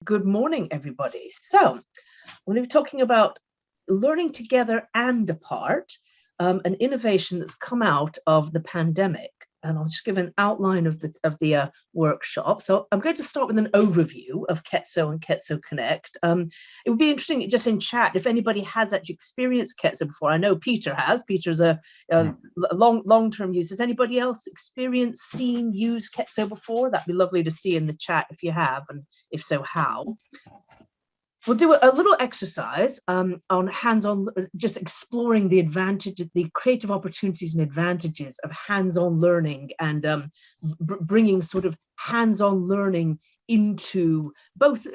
Good morning, everybody. So we're going to be talking about learning together and apart, an innovation that's come out of the pandemic. And I'll just give an outline of the workshop. So I'm going to start with an overview of Ketso and Ketso Connect. It would be interesting just in chat if anybody has actually experienced Ketso before. I know Peter has. Peter's a long-term user. Has anybody else experienced, seen, used Ketso before? That'd be lovely to see in the chat if you have, and if so, how. We'll do a little exercise on hands-on, just exploring the advantage, the creative opportunities and advantages of hands-on learning, and bringing sort of hands-on learning into both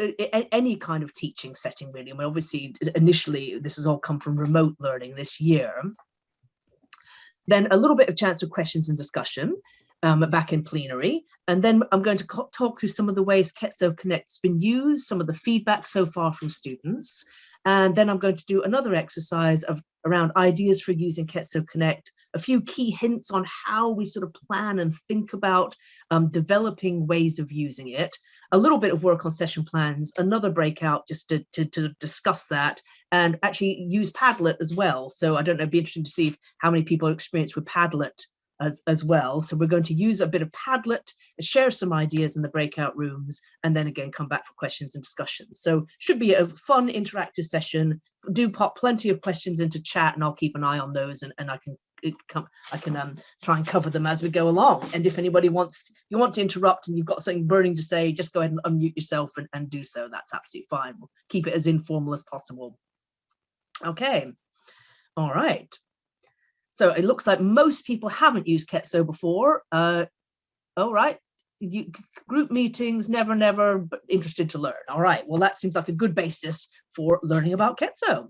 any kind of teaching setting, really. I mean, obviously, initially, this has all come from remote learning this year. Then a little bit of chance for questions and discussion back in plenary. And then I'm going to talk through some of the ways Ketso Connect's been used, some of the feedback so far from students. And then I'm going to do another exercise around ideas for using Ketso Connect, a few key hints on how we sort of plan and think about developing ways of using it, a little bit of work on session plans, another breakout just to discuss that, and actually use Padlet as well. So I don't know, it'd be interesting to see how many people are experienced with Padlet as well. So we're going to use a bit of Padlet, share some ideas in the breakout rooms, and then again come back for questions and discussions. So should be a fun interactive session. Do pop plenty of questions into chat, and I'll keep an eye on those, and I can try and cover them as we go along. And if anybody you want to interrupt and you've got something burning to say, just go ahead and unmute yourself and do so. That's absolutely fine. We'll keep it as informal as possible. Okay. All right. So it looks like most people haven't used Ketso before. All right, group meetings, never, but interested to learn. All right, well, that seems like a good basis for learning about Ketso.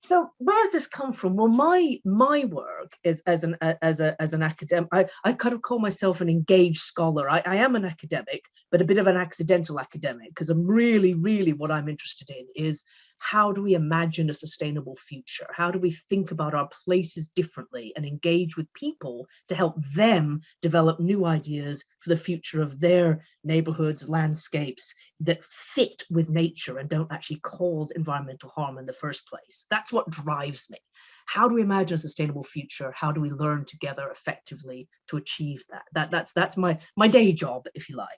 So where does this come from? Well, my work is as an academic. I kind of call myself an engaged scholar. I am an academic, but a bit of an accidental academic, because I'm really what I'm interested in is how do we imagine a sustainable future? How do we think about our places differently and engage with people to help them develop new ideas for the future of their neighborhoods, landscapes that fit with nature and don't actually cause environmental harm in the first place? That's what drives me. How do we imagine a sustainable future? How do we learn together effectively to achieve that? That's my day job, if you like.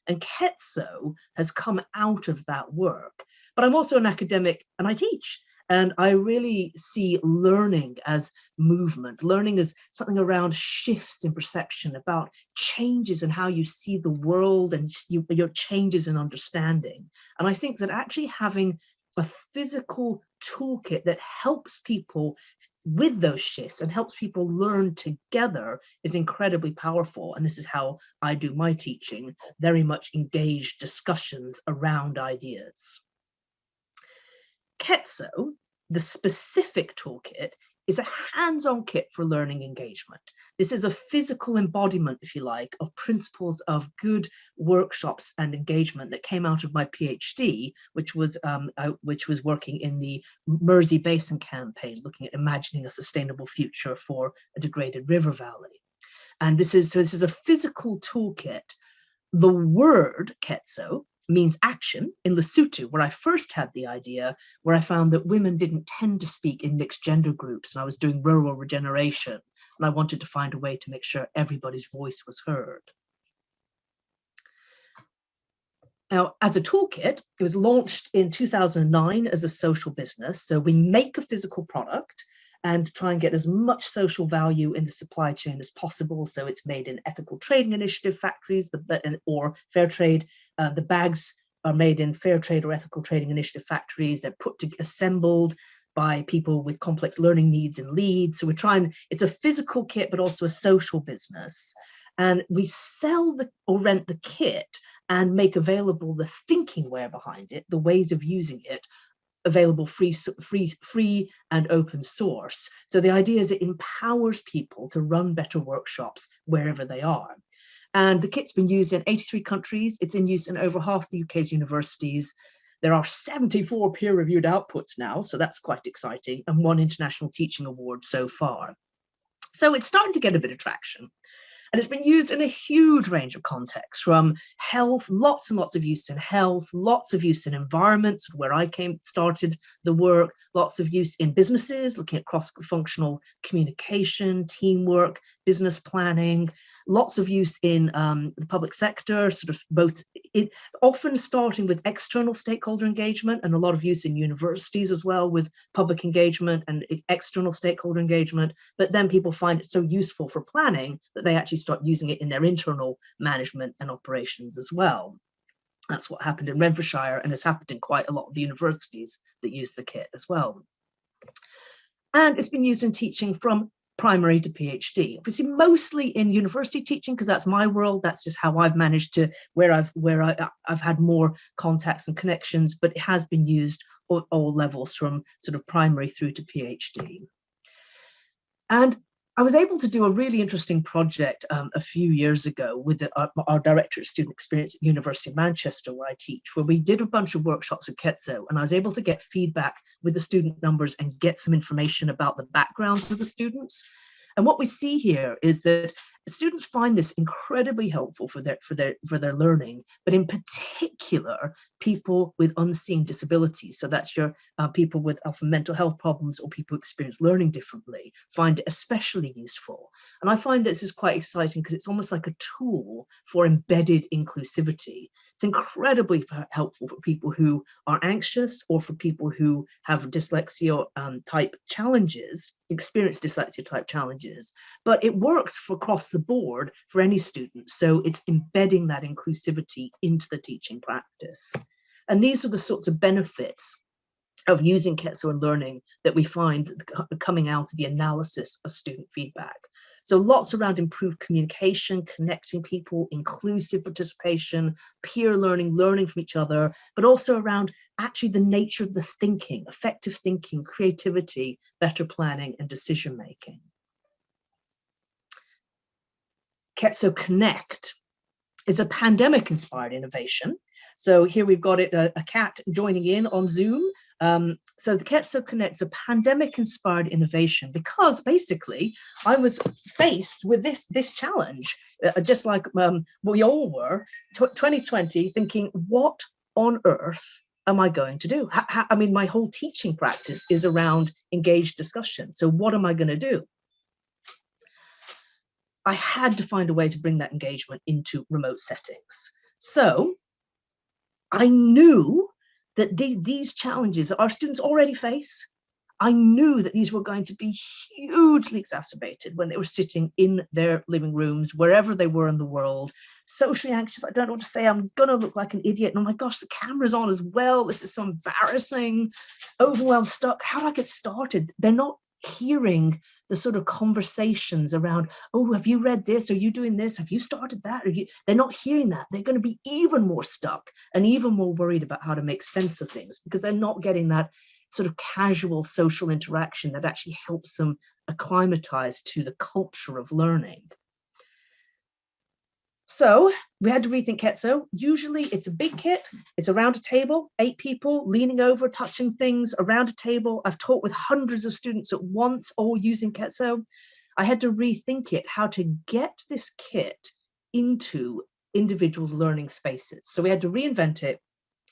And Ketso has come out of that work. But I'm also an academic and I teach. And I really see learning as movement, learning as something around shifts in perception, about changes in how you see the world and your changes in understanding. And I think that actually having a physical toolkit that helps people with those shifts and helps people learn together is incredibly powerful. And this is how I do my teaching, very much engaged discussions around ideas. Ketso, the specific toolkit, is a hands-on kit for learning engagement. This is a physical embodiment, if you like, of principles of good workshops and engagement that came out of my PhD, which was working in the Mersey Basin campaign, looking at imagining a sustainable future for a degraded river valley. And this is a physical toolkit. The word Ketso means action in Lesotho, where I first had the idea, where I found that women didn't tend to speak in mixed gender groups, and I was doing rural regeneration, and I wanted to find a way to make sure everybody's voice was heard. Now, as a toolkit, it was launched in 2009 as a social business. So we make a physical product and try and get as much social value in the supply chain as possible. So it's made in ethical trading initiative factories or fair trade. The bags are made in fair trade or ethical trading initiative factories. They're assembled by people with complex learning needs in Leeds. So it's a physical kit, but also a social business. And we sell or rent the kit and make available the thinkingware behind it, the ways of using it, available free and open source. So the idea is it empowers people to run better workshops wherever they are. And the kit's been used in 83 countries. It's in use in over half the UK's universities. There are 74 peer-reviewed outputs now, so that's quite exciting, and 1 international teaching award so far. So it's starting to get a bit of traction. And it's been used in a huge range of contexts, from health, lots and lots of use in health, lots of use in environments, where I started the work, lots of use in businesses, looking at cross-functional communication, teamwork, business planning, lots of use in the public sector, sort of both, often starting with external stakeholder engagement, and a lot of use in universities as well with public engagement and external stakeholder engagement. But then people find it so useful for planning that they actually start using it in their internal management and operations as well. That's what happened in Renfrewshire, and has happened in quite a lot of the universities that use the kit as well. And it's been used in teaching from primary to PhD, obviously mostly in university teaching, because that's my world. That's just how I've managed to, where I've had more contacts and connections, but it has been used at all levels, from sort of primary through to PhD. And I was able to do a really interesting project a few years ago with our Director of Student Experience at University of Manchester, where I teach, where we did a bunch of workshops with Ketso, and I was able to get feedback with the student numbers and get some information about the backgrounds of the students. And what we see here is that students find this incredibly helpful for their learning, but in particular, people with unseen disabilities. So that's your people with often mental health problems, or people who experience learning differently, find it especially useful. And I find this is quite exciting, because it's almost like a tool for embedded inclusivity. It's incredibly helpful for people who are anxious, or for people who have dyslexia type challenges, experience dyslexia type challenges, but it works for across the board for any student. So it's embedding that inclusivity into the teaching practice. And these are the sorts of benefits of using Ketso and learning that we find coming out of the analysis of student feedback. So lots around improved communication, connecting people, inclusive participation, peer learning, learning from each other, but also around actually the nature of the thinking, effective thinking, creativity, better planning, and decision making. Ketso Connect is a pandemic-inspired innovation. So here we've got it, a cat joining in on Zoom. So the Ketso Connect is a pandemic-inspired innovation, because basically I was faced with this challenge, just like we all were, 2020, thinking, what on earth am I going to do? I mean, my whole teaching practice is around engaged discussion. So what am I going to do? I had to find a way to bring that engagement into remote settings. So I knew that these challenges that our students already face, I knew that these were going to be hugely exacerbated when they were sitting in their living rooms, wherever they were in the world, socially anxious. I don't know what to say. I'm going to look like an idiot. And oh my gosh, the camera's on as well. This is so embarrassing. Overwhelmed, stuck. How do I get started? They're not hearing the sort of conversations around, oh, have you read this? Are you doing this? Have you started that? They're not hearing that. They're going to be even more stuck and even more worried about how to make sense of things, because they're not getting that sort of casual social interaction that actually helps them acclimatize to the culture of learning. So we had to rethink Ketso. Usually it's a big kit. It's around a table, 8 people leaning over, touching things around a table. I've taught with hundreds of students at once, all using Ketso. I had to rethink it, how to get this kit into individuals' learning spaces. So we had to reinvent it,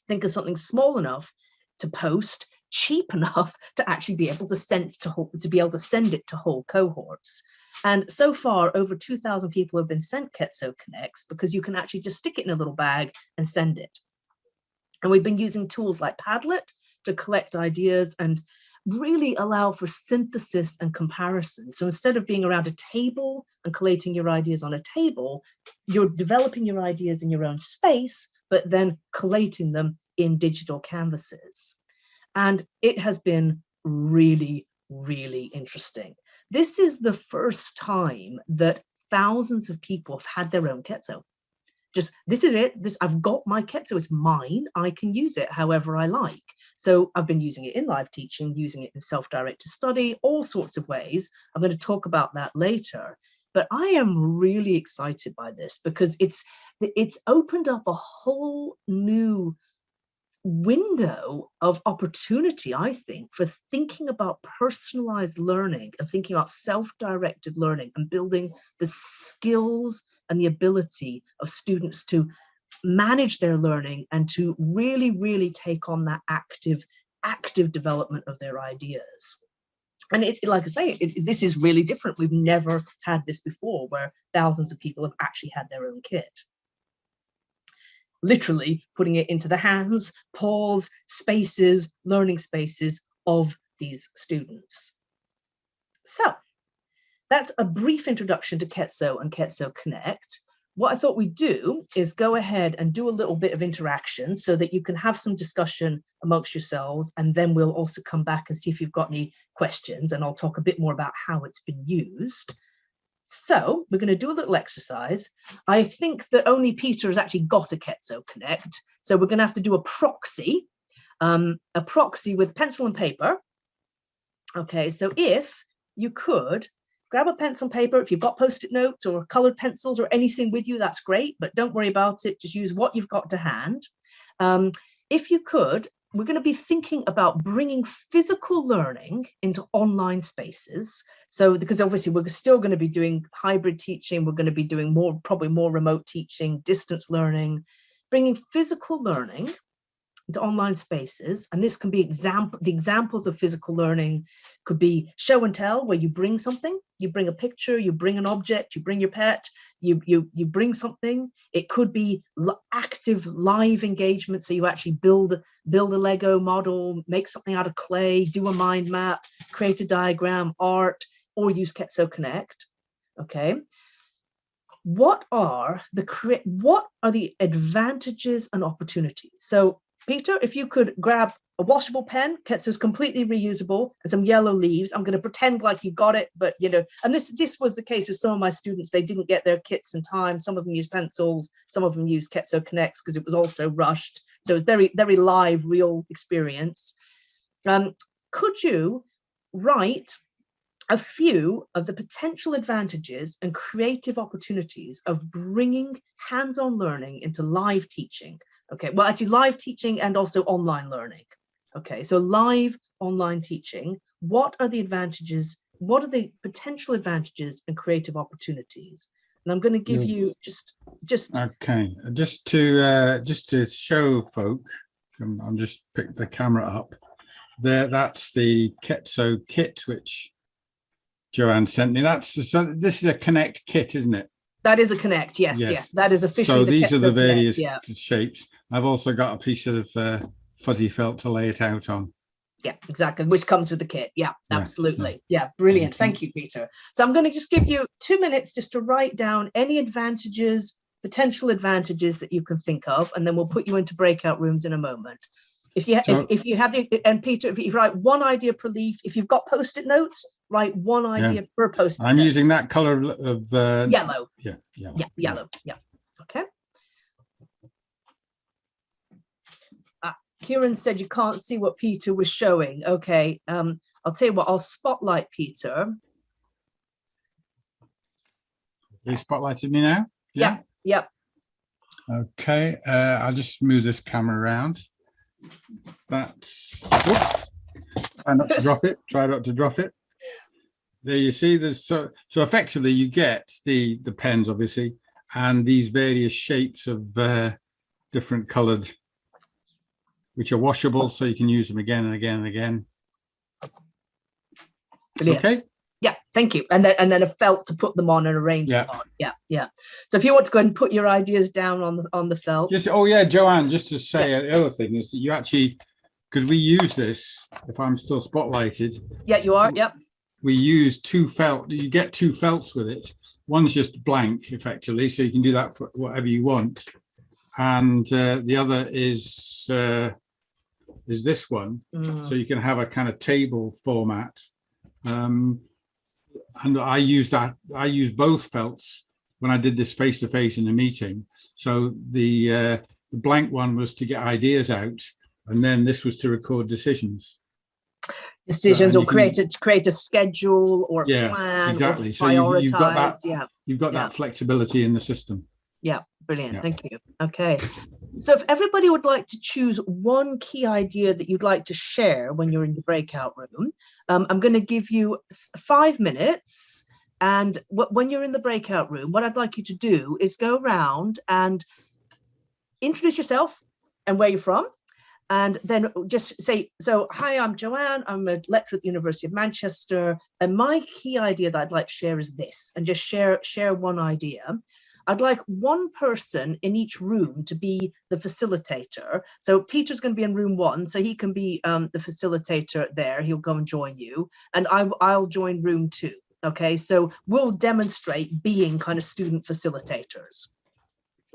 think of something small enough to post, cheap enough to actually be able to send it to whole cohorts. And so far, over 2,000 people have been sent Ketso Connects, because you can actually just stick it in a little bag and send it. And we've been using tools like Padlet to collect ideas and really allow for synthesis and comparison. So instead of being around a table and collating your ideas on a table, you're developing your ideas in your own space, but then collating them in digital canvases. And it has been really, really interesting. This is the first time that thousands of people have had their own Ketso. Just, this is it. I've got my Ketso, it's mine. I can use it however I like. So I've been using it in live teaching, using it in self-directed study, all sorts of ways. I'm going to talk about that later. But I am really excited by this, because it's opened up a whole new window of opportunity, I think, for thinking about personalized learning and thinking about self-directed learning and building the skills and the ability of students to manage their learning and to really, really take on that active development of their ideas. And like I say, this is really different. We've never had this before, where thousands of people have actually had their own kit. Literally putting it into the hands, paws, spaces, learning spaces of these students. So that's a brief introduction to Ketso and Ketso Connect. What I thought we'd do is go ahead and do a little bit of interaction so that you can have some discussion amongst yourselves, and then we'll also come back and see if you've got any questions, and I'll talk a bit more about how it's been used. So we're going to do a little exercise. I think that only Peter has actually got a Ketso Connect, so we're going to have to do a proxy with pencil and paper. Okay, so if you could grab a pencil and paper, if you've got post-it notes or colored pencils or anything with you, that's great, but don't worry about it. Just use what you've got to hand. If you could, we're going to be thinking about bringing physical learning into online spaces. So, because obviously we're still going to be doing hybrid teaching, we're going to be doing probably more remote teaching, distance learning, bringing physical learning into online spaces. And this can be the examples of physical learning could be show and tell, where you bring something, you bring a picture, you bring an object, you bring your pet, you bring something. It could be active live engagement, so you actually build a Lego model, make something out of clay, do a mind map, create a diagram, art, or use Ketso Connect. Okay, what are the advantages and opportunities? So Peter, if you could grab a washable pen, Ketso is completely reusable, and some yellow leaves. I'm going to pretend like you got it, but and this was the case with some of my students. They didn't get their kits in time. Some of them used pencils, some of them used Ketso Connects because it was also rushed. So it's very, very live, real experience. Could you write a few of the potential advantages and creative opportunities of bringing hands-on learning into live teaching? Okay, well, actually live teaching and also online learning. Okay, so live online teaching, what are the advantages? What are the potential advantages and creative opportunities? And I'm going to give you just okay, just to show folk, I'm just pick the camera up there. That's the Ketso kit which Joanne sent me. This is a Connect kit, isn't it? That is a Connect, yes. That is officially. So these are the various Connect, shapes. I've also got a piece of fuzzy felt to lay it out on. Yeah, exactly, which comes with the kit. Yeah, absolutely. Yeah, brilliant. Thank you, Peter. So I'm going to just give you 2 minutes just to write down any potential advantages that you can think of, and then we'll put you into breakout rooms in a moment. If you have, and Peter, if you write one idea per leaf, if you've got post-it notes, write one idea per post-it. I'm using that color of yellow. Yeah, yellow. Yeah. Okay. Kieran said you can't see what Peter was showing. Okay. I'll tell you what. I'll spotlight Peter. You spotlighted me now? Yeah. Yep. Okay. I'll just move this camera around. That's whoops. Try not to drop it. There you see there's so effectively you get the pens obviously, and these various shapes of different colored, which are washable, so you can use them again and again and again. Brilliant. Okay. Yeah, thank you. And then a felt to put them on and arrange them on. Yeah. So if you want to go ahead and put your ideas down on the felt. Joanne, just to say the other thing is that you actually, because we use this, if I'm still spotlighted. Yeah, you are. Yep. We use two felt. You get two felts with it. One's just blank, effectively, so you can do that for whatever you want. And the other is this one, so you can have a kind of table format. And I use both felts when I did this face-to-face in a meeting. So the blank one was to get ideas out, and then this was to record decisions. Or create a schedule or a plan. Exactly. So you've got that. You've got that flexibility in the system. Yeah, brilliant. Thank you. Okay. So if everybody would like to choose one key idea that you'd like to share when you're in the breakout room, I'm going to give you 5 minutes. And when you're in the breakout room, what I'd like you to do is go around and introduce yourself and where you're from. And then just say, so, hi, I'm Joanne. I'm a lecturer at the University of Manchester. And my key idea that I'd like to share is this, and just share one idea. I'd like one person in each room to be the facilitator. So Peter's going to be in room 1, so he can be the facilitator there. He'll go and join you, and I'll join room 2. Okay, so we'll demonstrate being kind of student facilitators.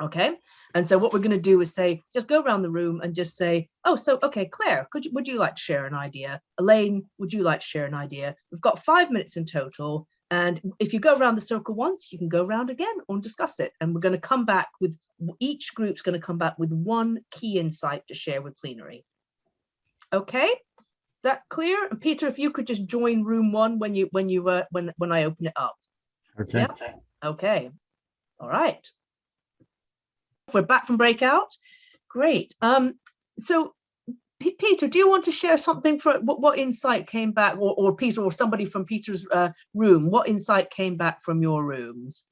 Okay, and so what we're going to do is say, just go around the room and just say, oh, so, okay, Claire, would you like to share an idea? Elaine, would you like to share an idea? We've got 5 minutes in total. And if you go around the circle once, you can go around again and discuss it. And we're going to come back with, each group's going to come back with one key insight to share with plenary. Okay, is that clear? And Peter, if you could just join room 1 when I open it up. Okay. Yep. Okay. All right. We're back from breakout. Great. So Peter, do you want to share something for what insight came back, or Peter, or somebody from Peter's room? What insight came back from your rooms?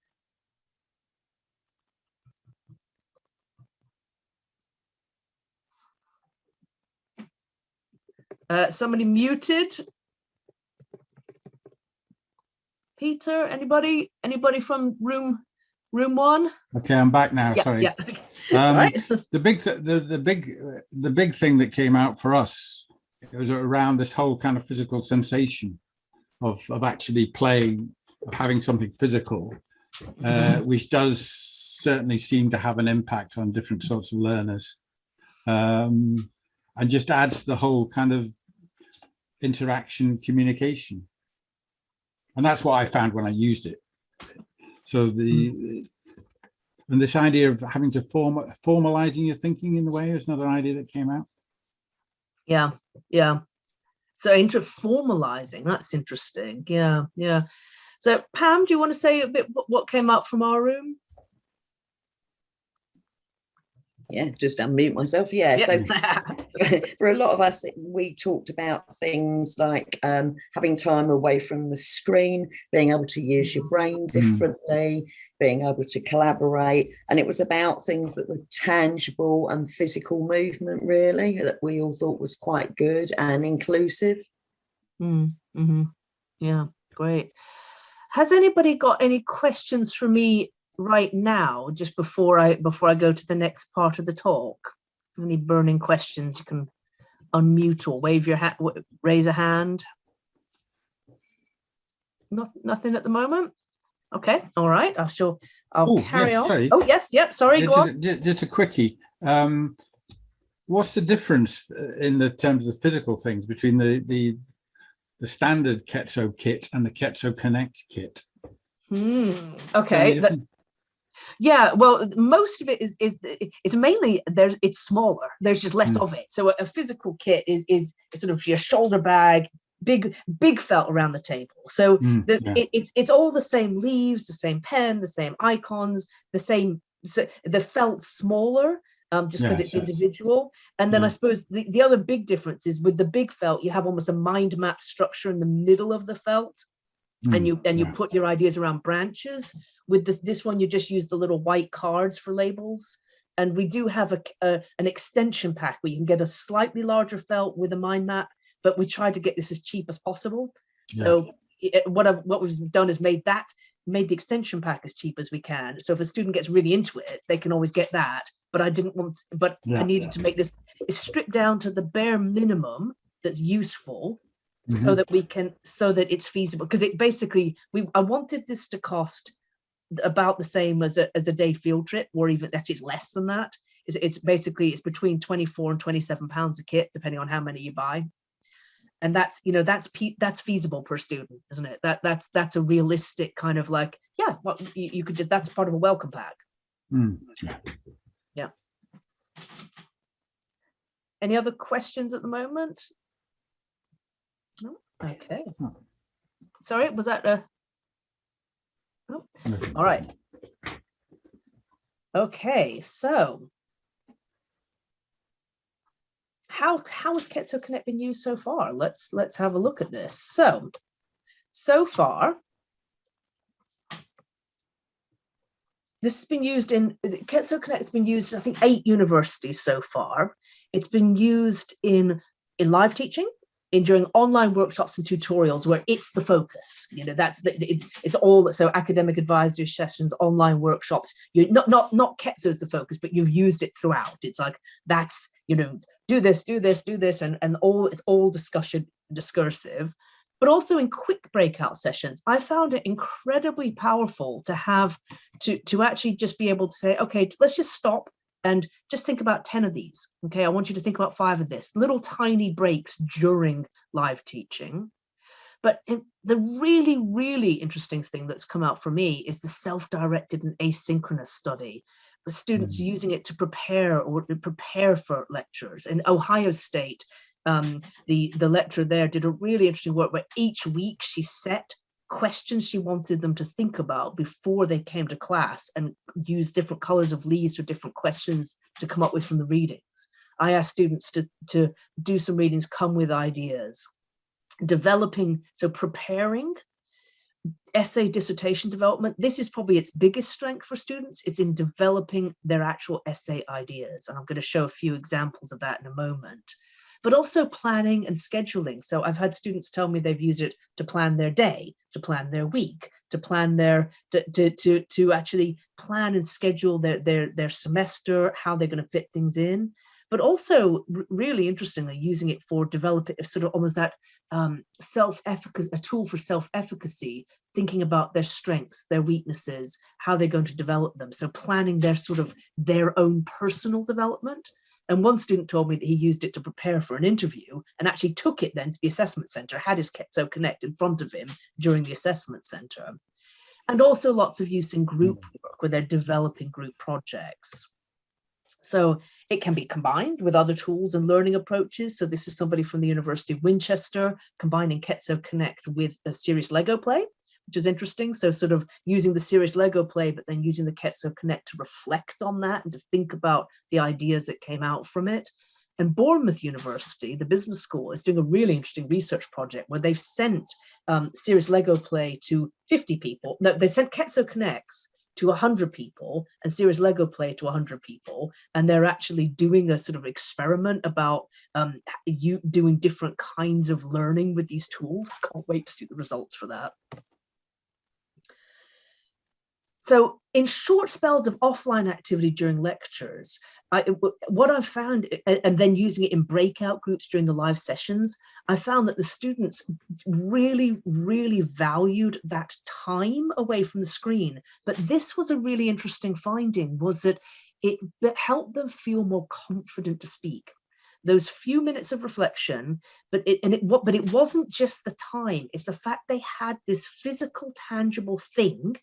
Somebody muted. Peter, anybody from room 1? Okay, I'm back now. Yeah, Sorry. Yeah. Right. The big thing that came out for us, it was around this whole kind of physical sensation of actually playing, of having something physical, which does certainly seem to have an impact on different sorts of learners, and just adds the whole kind of interaction communication. And that's what I found when I used it. So and this idea of having to formalizing your thinking in the way is another idea that came out. Yeah. So formalizing, that's interesting. Yeah. So Pam, do you want to say a bit what came up from our room? Yeah, just unmute myself. Yeah. So for a lot of us, we talked about things like having time away from the screen, being able to use your brain differently, being able to collaborate. And it was about things that were tangible and physical movement, really, that we all thought was quite good and inclusive. Yeah, great. Has anybody got any questions for me right now, just before I go to the next part of the talk? Any burning questions? You can unmute or wave your hand, raise a hand. Nothing at the moment. Okay, all right. I'll carry on. Sorry. Oh yes, yep. Sorry, go on. Just a quickie. What's the difference in the terms of the physical things between the standard Ketso kit and the Ketso Connect kit? Okay. Yeah, well, most of it it's mainly it's smaller. There's just less of it. So a physical kit is sort of your shoulder bag, big felt around the table. So it's all the same leaves, the same pen, the same icons, the felt smaller, just because it's individual. And then I suppose the other big difference is with the big felt, you have almost a mind map structure in the middle of the felt. And you put your ideas around branches. With this one, you just use the little white cards for labels. And we do have an extension pack where you can get a slightly larger felt with a mind map, but we tried to get this as cheap as possible. So what we've done is made the extension pack as cheap as we can. So if a student gets really into it, they can always get that. But I needed to make this, it's stripped down to the bare minimum that's useful. So that it's feasible, because it basically I wanted this to cost about the same as a day field trip, or even that is less than that. It's between 24 and 27 pounds a kit, depending on how many you buy. And that's feasible per student, isn't it? That's a realistic kind of like, yeah, what you could do. That's part of a welcome pack. Yeah. Any other questions at the moment? No? Okay. Sorry, was that a... Oh. All right. Okay, so how has Ketso Connect been used so far? Let's have a look at this. So far, this has been used in, Ketso Connect has been used, I think, 8 universities so far. It's been used in live teaching, during online workshops and tutorials where it's the focus. You know, that's it's all, so academic advisory sessions, online workshops. You not Ketso is the focus, but you've used it throughout. It's like, that's, you know, do this, and all, it's all discursive. But also in quick breakout sessions, I found it incredibly powerful to have to actually just be able to say, okay, let's just stop and just think about 10 of these. Okay, I want you to think about 5 of this. Little tiny breaks during live teaching. But the really, really interesting thing that's come out for me is the self-directed and asynchronous study, with students using it to prepare for lectures. In Ohio State, the lecturer there did a really interesting work where each week she set questions she wanted them to think about before they came to class, and use different colors of leaves or different questions to come up with from the readings. I asked students to do some readings, come with ideas, developing, so preparing essay dissertation development. This is probably its biggest strength for students. It's in developing their actual essay ideas. And I'm going to show a few examples of that in a moment. But also planning and scheduling. So I've had students tell me they've used it to plan their day, to plan their week, to plan their, to actually plan and schedule their semester, how they're going to fit things in. But also, really interestingly, using it for developing sort of almost that self-efficacy, a tool for self-efficacy, thinking about their strengths, their weaknesses, how they're going to develop them. So planning their own personal development. And one student told me that he used it to prepare for an interview, and actually took it then to the assessment center, had his Ketso Connect in front of him during the assessment center. And also lots of use in group work where they're developing group projects. So it can be combined with other tools and learning approaches. So this is somebody from the University of Winchester combining Ketso Connect with a serious Lego play, which is interesting. So sort of using the serious Lego play, but then using the Ketso Connect to reflect on that and to think about the ideas that came out from it. And Bournemouth University, the business school, is doing a really interesting research project where they've sent serious Lego play to 50 people. No, they sent Ketso Connects to 100 people and serious Lego play to 100 people. And they're actually doing a sort of experiment about you doing different kinds of learning with these tools. I can't wait to see the results for that. So in short spells of offline activity during lectures, what I've found, and then using it in breakout groups during the live sessions, I found that the students really, really valued that time away from the screen. But this was a really interesting finding, was that it helped them feel more confident to speak. Those few minutes of reflection, but it wasn't just the time, it's the fact they had this physical, tangible thing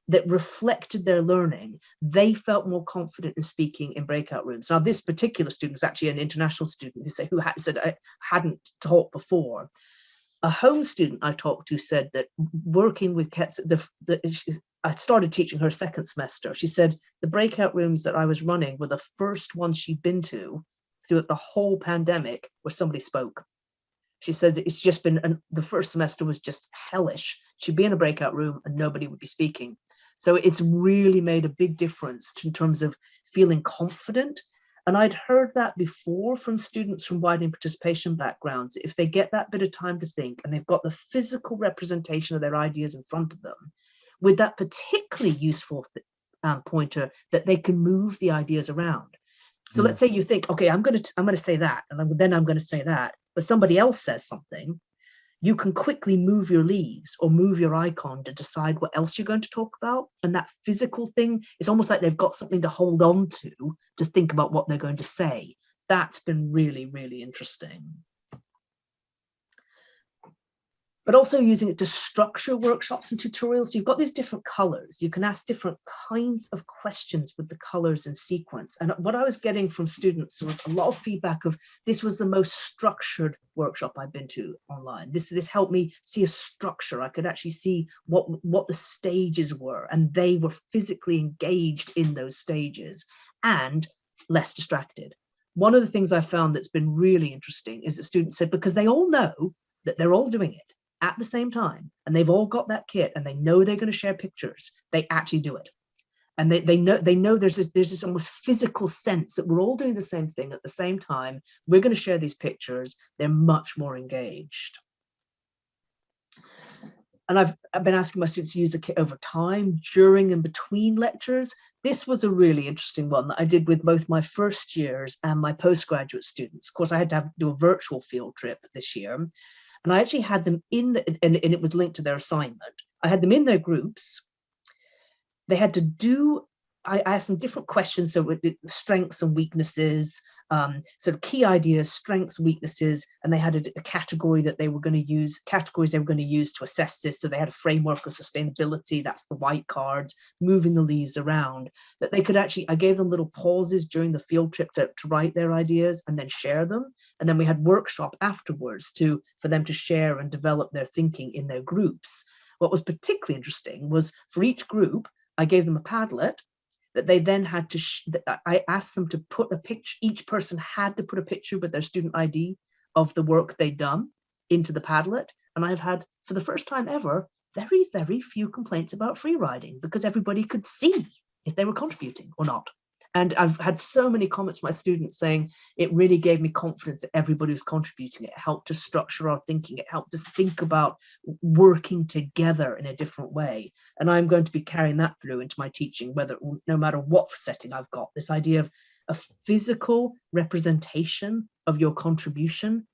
that reflected their learning. They felt more confident in speaking in breakout rooms. Now, this particular student was actually an international student who said I hadn't taught before. A home student I talked to said that working with Ketso, I started teaching her second semester. She said the breakout rooms that I was running were the first ones she'd been to throughout the whole pandemic where somebody spoke. She said that it's just been, the first semester was just hellish. She'd be in a breakout room and nobody would be speaking. So it's really made a big difference in terms of feeling confident. And I'd heard that before from students from widening participation backgrounds. If they get that bit of time to think and they've got the physical representation of their ideas in front of them, with that particularly useful pointer that they can move the ideas around. So let's say you think, okay, I'm going to say that, and then I'm going to say that, but somebody else says something. You can quickly move your leaves or move your icon to decide what else you're going to talk about. And that physical thing, it's almost like they've got something to hold on to think about what they're going to say. That's been really, really interesting. But also using it to structure workshops and tutorials. So you've got these different colors. You can ask different kinds of questions with the colors in sequence. And what I was getting from students was a lot of feedback of, this was the most structured workshop I've been to online. This helped me see a structure. I could actually see what the stages were, and they were physically engaged in those stages and less distracted. one of the things I found that's been really interesting is that students said, because they all know that they're all doing it at the same time, and they've all got that kit, and they know they're going to share pictures, they actually do it. And they know there's this almost physical sense that we're all doing the same thing at the same time. We're going to share these pictures. They're much more engaged. And I've been asking my students to use the kit over time, during and between lectures. This was a really interesting one that I did with both my first years and my postgraduate students. Of course, I had to do a virtual field trip this year. And I actually had them and it was linked to their assignment. I had them in their groups. They had to do, I asked them different questions, so with the strengths and weaknesses, sort of key ideas, strengths, weaknesses, and they had a category that they were going to use, categories they were going to use to assess this. So they had a framework of sustainability, that's the white cards, moving the leaves around, that they could actually, I gave them little pauses during the field trip to write their ideas and then share them. And then we had workshop afterwards for them to share and develop their thinking in their groups. What was particularly interesting was for each group, I gave them a Padlet that they then had to, I asked them to put a picture, each person had to put a picture with their student ID of the work they'd done into the Padlet. And I've had, for the first time ever, very, very few complaints about free writing, because everybody could see if they were contributing or not. And I've had so many comments from my students saying it really gave me confidence that everybody was contributing. It helped us structure our thinking. It helped us think about working together in a different way. And I'm going to be carrying that through into my teaching, no matter what setting I've got, this idea of a physical representation of your contribution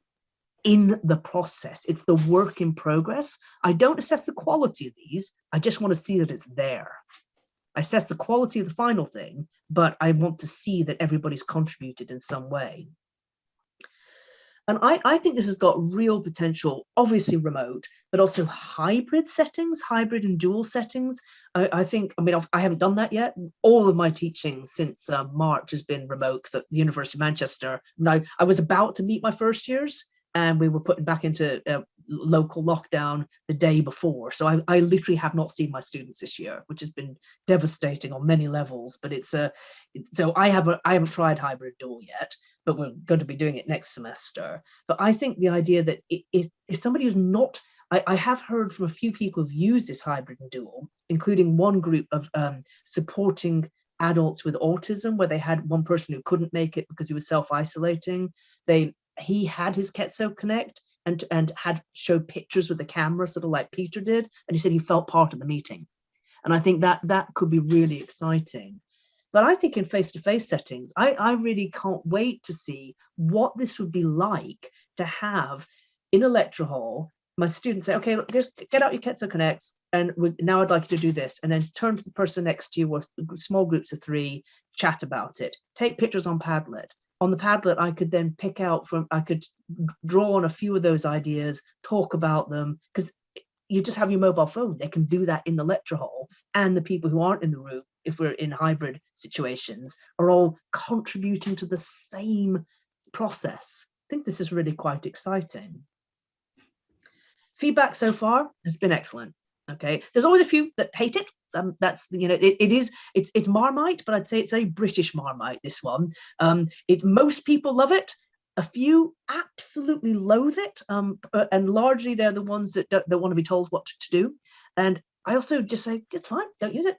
in the process. It's the work in progress. I don't assess the quality of these. I just want to see that it's there. I assess the quality of the final thing, but I want to see that everybody's contributed in some way. And I think this has got real potential, obviously remote, but also hybrid settings, hybrid and dual settings. I haven't done that yet. All of my teaching since March has been remote, because at the University of Manchester, I was about to meet my first years, and we were put back into local lockdown the day before. So I literally have not seen my students this year, which has been devastating on many levels. But so I haven't tried hybrid dual yet, but we're going to be doing it next semester. But I think the idea that if somebody who's not, I have heard from a few people who've used this hybrid and dual, including one group of supporting adults with autism, where they had one person who couldn't make it because he was self-isolating. He had his Ketso Connect and had showed pictures with the camera, sort of like Peter did, and he said he felt part of the meeting. And I think that could be really exciting. But I think in face-to-face settings, I really can't wait to see what this would be like to have in a lecture hall, my students say, okay, look, just get out your Ketso Connects, and now I'd like you to do this, and then turn to the person next to you, or small groups of 3, chat about it, take pictures on Padlet. On the Padlet, I could then I could draw on a few of those ideas, talk about them, because you just have your mobile phone. They can do that in the lecture hall, and the people who aren't in the room, if we're in hybrid situations, are all contributing to the same process. I think this is really quite exciting. Feedback so far has been excellent. Okay, there's always a few that hate it. That's, it's Marmite, but I'd say it's a British Marmite, this one. Most people love it. A few absolutely loathe it, and largely they're the ones that want to be told what to do. And I also just say, it's fine, don't use it.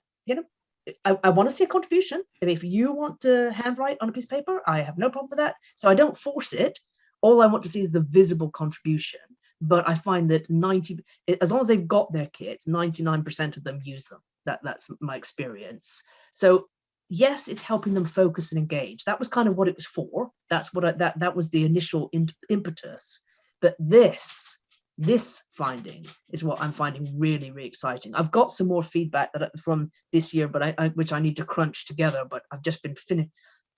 I want to see a contribution. And if you want to handwrite on a piece of paper, I have no problem with that. So I don't force it. All I want to see is the visible contribution. But I find that as long as they've got their kits, 99% of them use them. That's my experience. So yes, it's helping them focus and engage. That was kind of what it was for. That's what that was the initial impetus. But this finding is what I'm finding really, really exciting. I've got some more feedback from this year, but which I need to crunch together. But I've just been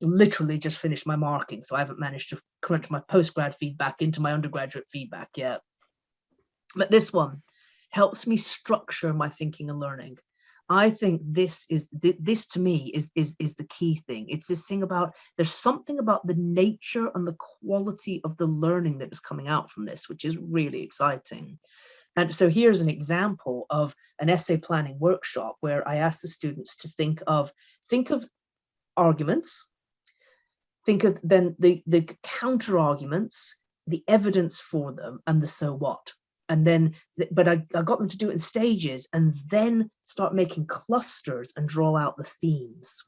literally just finished my marking, so I haven't managed to crunch my postgrad feedback into my undergraduate feedback yet. But this one helps me structure my thinking and learning. I think this to me is the key thing. It's this thing about, there's something about the nature and the quality of the learning that is coming out from this, which is really exciting. And so here's an example of an essay planning workshop where I asked the students to think of arguments, think of then the counter arguments, the evidence for them, and the so what. And then, but I got them to do it in stages and then start making clusters and draw out the themes.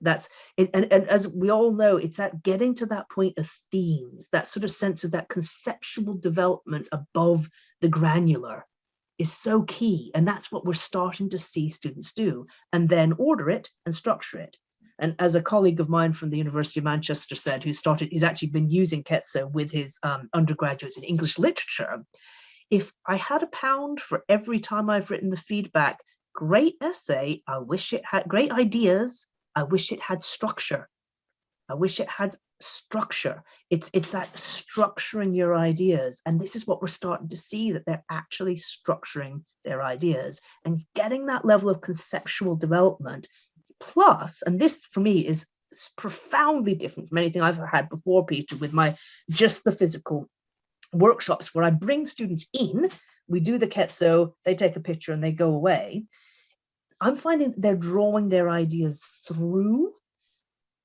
That's it. And as we all know, it's at getting to that point of themes, that sort of sense of that conceptual development above the granular is so key. And that's what we're starting to see students do, and then order it and structure it. And as a colleague of mine from the University of Manchester said, he's actually been using Ketso with his undergraduates in English literature. If I had £1 for every time I've written the feedback, great essay, I wish it had great ideas, I wish it had structure. I wish it had structure. It's that structuring your ideas. And this is what we're starting to see, that they're actually structuring their ideas and getting that level of conceptual development. Plus, and this for me is profoundly different from anything I've had before, Peter, with my just the physical workshops where I bring students in, we do the Ketso, they take a picture and they go away. I'm finding that they're drawing their ideas through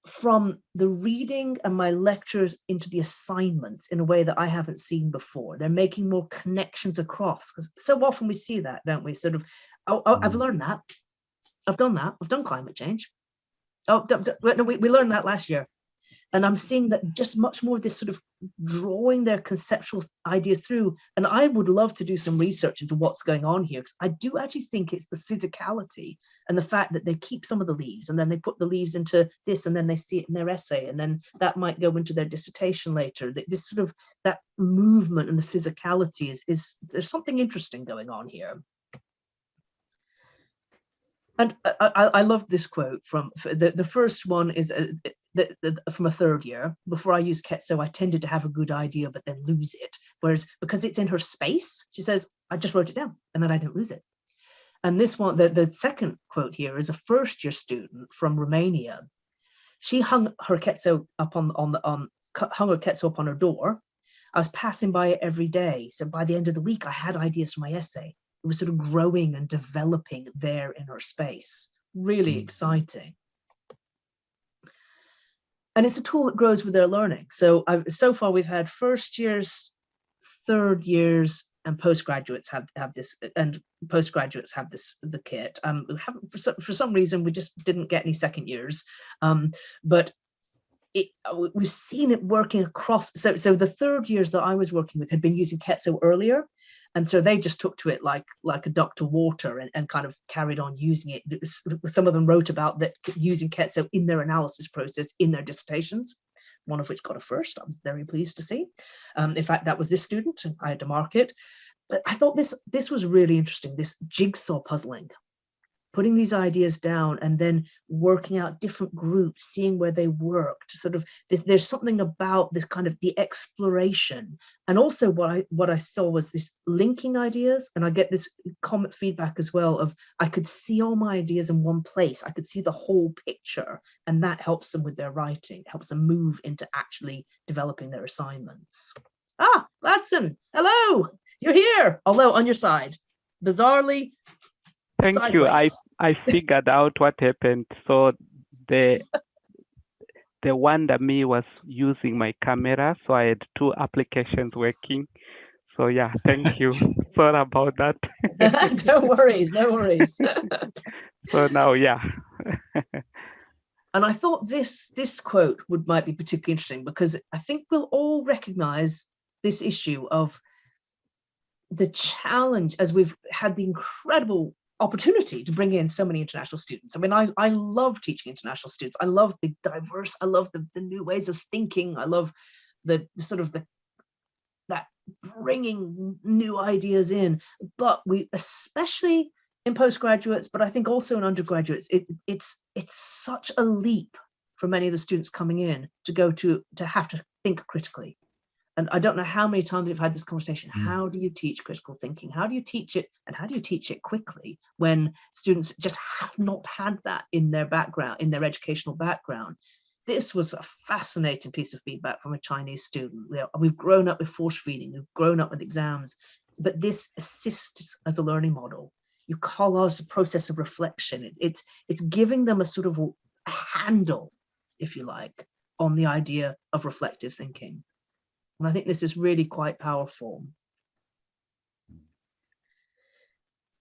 from the reading and my lectures into the assignments in a way that I haven't seen before. They're making more connections across, because so often we see that, don't we? Sort of, oh, I've learned that. I've done that. I've done climate change. Oh, no, we learned that last year. And I'm seeing that just much more of this sort of drawing their conceptual ideas through. And I would love to do some research into what's going on here, because I do actually think it's the physicality and the fact that they keep some of the leaves and then they put the leaves into this and then they see it in their essay and then that might go into their dissertation later. This sort of that movement and the physicality is there's something interesting going on here. And I love this quote from the first one is from a third year. Before I used Ketso, I tended to have a good idea, but then lose it. Whereas because it's in her space, she says, I just wrote it down and then I didn't lose it. And this one, the second quote here is a first year student from Romania. She hung her Ketso up hung her Ketso up on her door. I was passing by it every day. So by the end of the week, I had ideas for my essay. It was sort of growing and developing there in her space. Really exciting. And it's a tool that grows with their learning. So so far we've had first years, third years, and postgraduates have this, and postgraduates have the kit. We haven't, for some reason, we just didn't get any second years. But we've seen it working across. So the third years that I was working with had been using Ketso earlier. And so they just took to it like a duck to water and kind of carried on using it. Some of them wrote about that using Ketso in their analysis process in their dissertations, one of which got a first. I was very pleased to see. In fact, that was this student, and I had to mark it. But I thought this was really interesting, this jigsaw puzzling, putting these ideas down and then working out different groups, seeing where they worked. Sort of there's something about this kind of the exploration. And also what I saw was this linking ideas. And I get this comment feedback as well of I could see all my ideas in one place. I could see the whole picture, and that helps them with their writing, helps them move into actually developing their assignments. Ah, Gladson, hello, you're here, although on your side, bizarrely. Thank sideways. you. I figured out what happened. So the wonder me was using my camera, so I had two applications working. So yeah, thank you. Sorry about that. No worries, no worries. So now, yeah. And I thought this quote might be particularly interesting, because I think we'll all recognize this issue of the challenge as we've had the incredible opportunity to bring in so many international students. I mean, I love teaching international students. I love the diverse, I love the new ways of thinking. I love the sort of that bringing new ideas in. But we, especially in postgraduates, but I think also in undergraduates, it's such a leap for many of the students coming in to have to think critically. And I don't know how many times we've had this conversation. How do you teach critical thinking? How do you teach it? And how do you teach it quickly when students just have not had that in their background, in their educational background? This was a fascinating piece of feedback from a Chinese student. We've grown up with force feeding, we've grown up with exams, but this assists as a learning model. You call us a process of reflection. It's giving them a sort of a handle, if you like, on the idea of reflective thinking. And I think this is really quite powerful.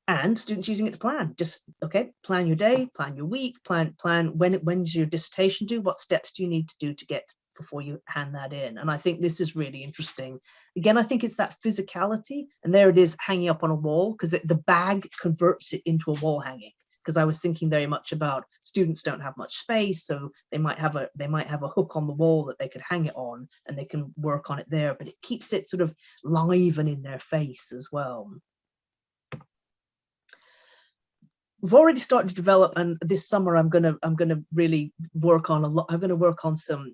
And students using it to plan, just, okay, plan your day, plan your week, plan when's your dissertation due, what steps do you need to do to get before you hand that in. And I think this is really interesting. Again, I think it's that physicality, and there it is hanging up on a wall, because the bag converts it into a wall hanging. Because I was thinking very much about students don't have much space, so they might have a hook on the wall that they could hang it on, and they can work on it there, but it keeps it sort of live and in their face as well. We've already started to develop, and this summer I'm gonna really work on a lot. I'm gonna work on some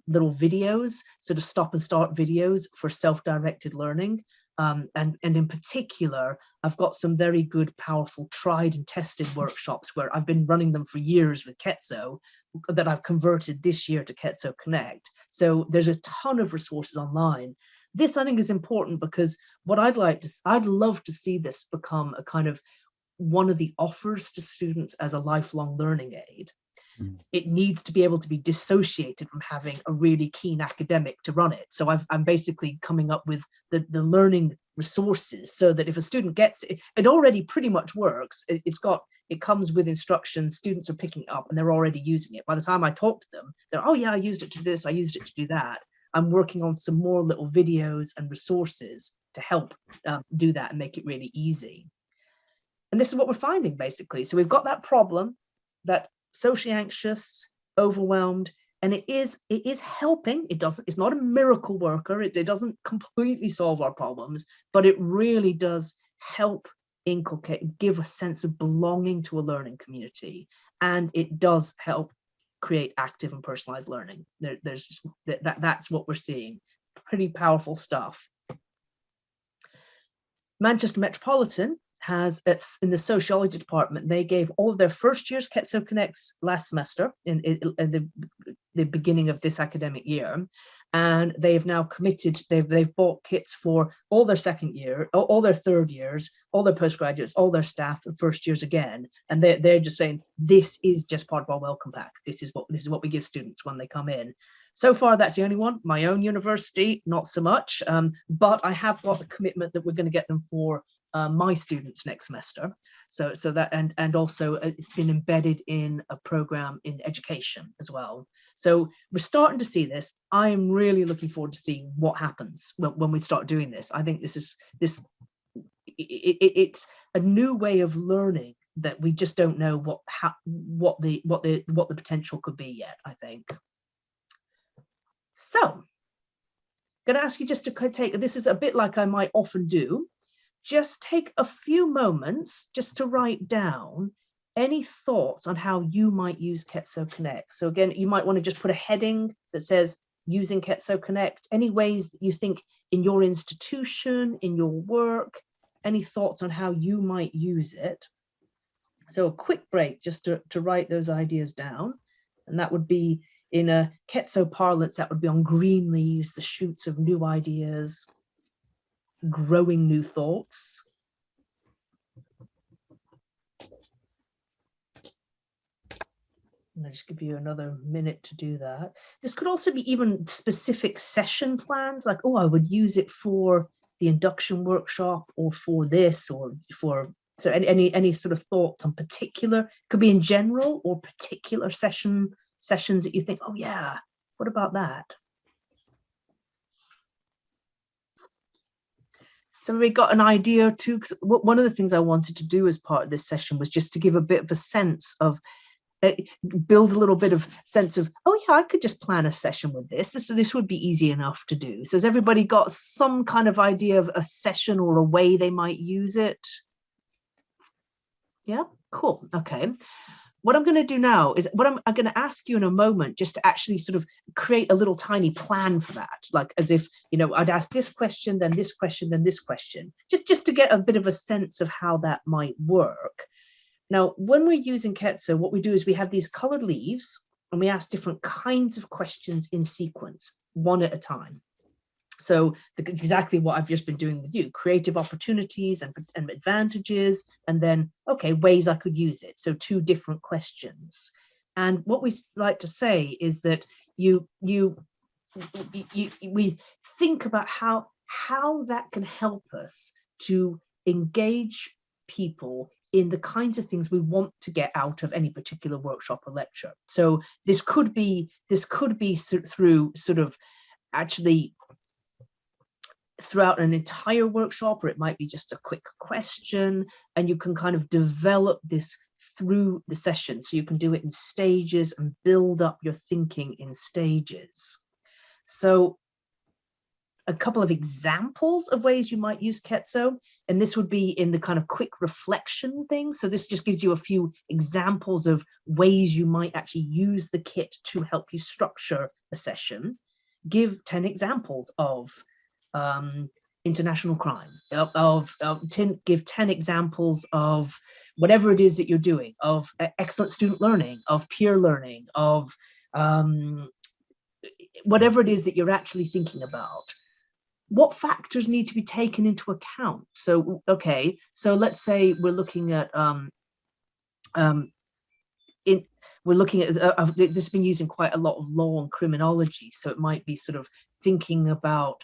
little videos, sort of stop and start videos for self-directed learning. And in particular, I've got some very good, powerful, tried and tested workshops where I've been running them for years with Ketso that I've converted this year to Ketso Connect. So there's a ton of resources online. This, I think, is important because what I'd love to see this become a kind of one of the offers to students as a lifelong learning aid. It needs to be able to be dissociated from having a really keen academic to run it. So I'm basically coming up with the learning resources so that if a student gets it, it already pretty much works. It comes with instructions, students are picking it up and they're already using it. By the time I talk to them, they're, oh yeah, I used it to this, I used it to do that. I'm working on some more little videos and resources to help do that and make it really easy. And this is what we're finding, basically. So we've got that problem, that socially anxious, overwhelmed, and it is helping. It's not a miracle worker. It doesn't completely solve our problems, but it really does help inculcate, give a sense of belonging to a learning community. And it does help create active and personalized learning. There's just that's what we're seeing. Pretty powerful stuff. Manchester Metropolitan has, it's in the sociology department, they gave all of their first year's Ketso Connects last semester in the beginning of this academic year, and they've now committed, they've bought kits for all their second year, all their third years, all their postgraduates, all their staff, and first years again, and they're just saying this is just part of our welcome pack. This is what we give students when they come in. So far, that's the only one. My own university, not so much, but I have got a commitment that we're going to get them for my students next semester. So that, and also it's been embedded in a program in education as well. So we're starting to see this. I am really looking forward to seeing what happens when we start doing this. I think it's a new way of learning that we just don't know what the potential could be yet, I think. So I'm going to ask you just to take, this is a bit like I might often do, just take a few moments just to write down any thoughts on how you might use Ketso Connect. So again, you might want to just put a heading that says using Ketso Connect, any ways that you think in your institution, in your work, any thoughts on how you might use it. So a quick break just to write those ideas down. And that would be, in a Ketso parlance, that would be on green leaves, the shoots of new ideas, growing new thoughts. And I'll just give you another minute to do that. This could also be even specific session plans, like, oh, I would use it for the induction workshop, or for this, or for, so any sort of thoughts on particular, could be in general or particular sessions that you think, oh yeah, what about that? So we got an idea too, because one of the things I wanted to do as part of this session was just to give a bit of a sense of, build a little bit of sense of, oh yeah, I could just plan a session with this. This would be easy enough to do. So has everybody got some kind of idea of a session or a way they might use it? Yeah, cool. Okay. What I'm going to do now is, what I'm going to ask you in a moment, just to actually sort of create a little tiny plan for that, like as if, you know, I'd ask this question, then this question, then this question, just to get a bit of a sense of how that might work. Now, when we're using Ketso, what we do is we have these colored leaves and we ask different kinds of questions in sequence, one at a time. So exactly what I've just been doing with you, creative opportunities and advantages, and then, okay, ways I could use it. So 2 different questions. And what we like to say is that we think about how that can help us to engage people in the kinds of things we want to get out of any particular workshop or lecture. So this could be through sort of actually throughout an entire workshop, or it might be just a quick question, and you can kind of develop this through the session. So you can do it in stages and build up your thinking in stages. So a couple of examples of ways you might use Ketso, and this would be in the kind of quick reflection thing. So this just gives you a few examples of ways you might actually use the kit to help you structure a session. Give 10 examples of international crime, give 10 examples of whatever it is that you're doing, of excellent student learning, of peer learning, of whatever it is that you're actually thinking about. What factors need to be taken into account? So, okay, so let's say we're looking at this has been used in quite a lot of law and criminology. So it might be sort of thinking about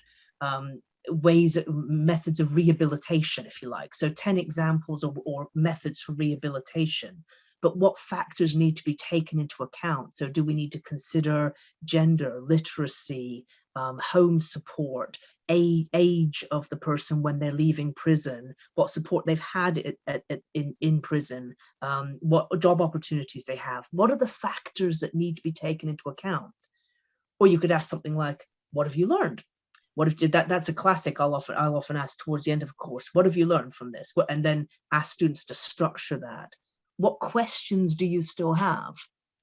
methods of rehabilitation, if you like. So 10 examples or methods for rehabilitation. But what factors need to be taken into account? So do we need to consider gender, literacy, home support, age of the person when they're leaving prison, what support they've had in prison, what job opportunities they have? What are the factors that need to be taken into account? Or you could ask something like, what have you learned? What if that's a classic I'll often ask towards the end of a course. What have you learned from this? And then ask students to structure that. What questions do you still have?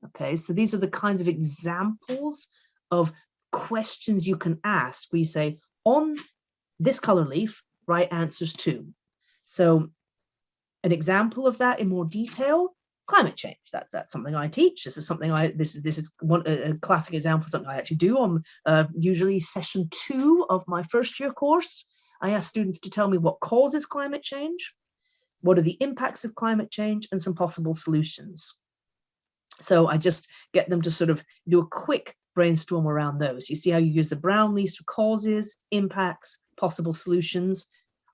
Okay, so these are the kinds of examples of questions you can ask where you say, on this color leaf, write answers to. So an example of that in more detail, climate change. That's something I teach. This is something this is a classic example of something I actually do on usually session 2 of my first year course. I ask students to tell me what causes climate change, what are the impacts of climate change, and some possible solutions. So I just get them to sort of do a quick brainstorm around those. You see how you use the brown leaves for causes, impacts, possible solutions.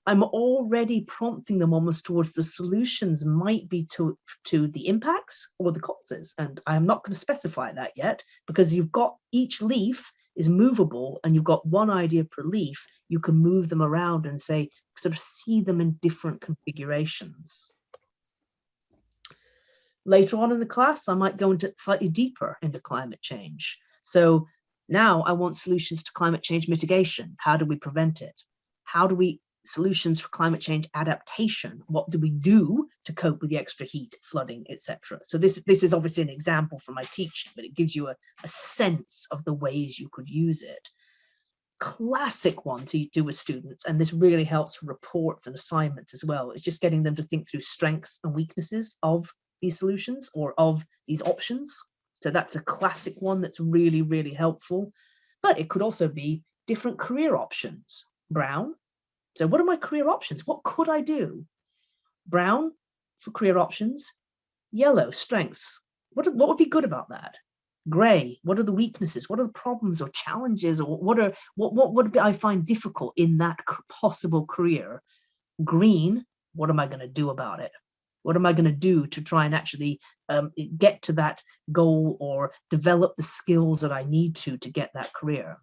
I'm already prompting them almost towards the solutions might be to the impacts or the causes. And I'm not going to specify that yet, because you've got each leaf is movable and you've got one idea per leaf. You can move them around and say, sort of see them in different configurations. Later on in the class, I might go into slightly deeper into climate change. So now I want solutions to climate change mitigation. How do we prevent it? Solutions for climate change adaptation? What do we do to cope with the extra heat, flooding, etc.? So this is obviously an example from my teaching, but it gives you a sense of the ways you could use it. Classic one to do with students, and this really helps for reports and assignments as well, is just getting them to think through strengths and weaknesses of these solutions or of these options. So that's a classic one that's really, really helpful. But it could also be different career options. Brown. So what are my career options? What could I do? Brown for career options. Yellow, strengths. What would be good about that? Gray, what are the weaknesses? What are the problems or challenges? Or what would I find difficult in that possible career? Green, what am I going to do about it? What am I going to do to try and actually get to that goal or develop the skills that I need to get that career?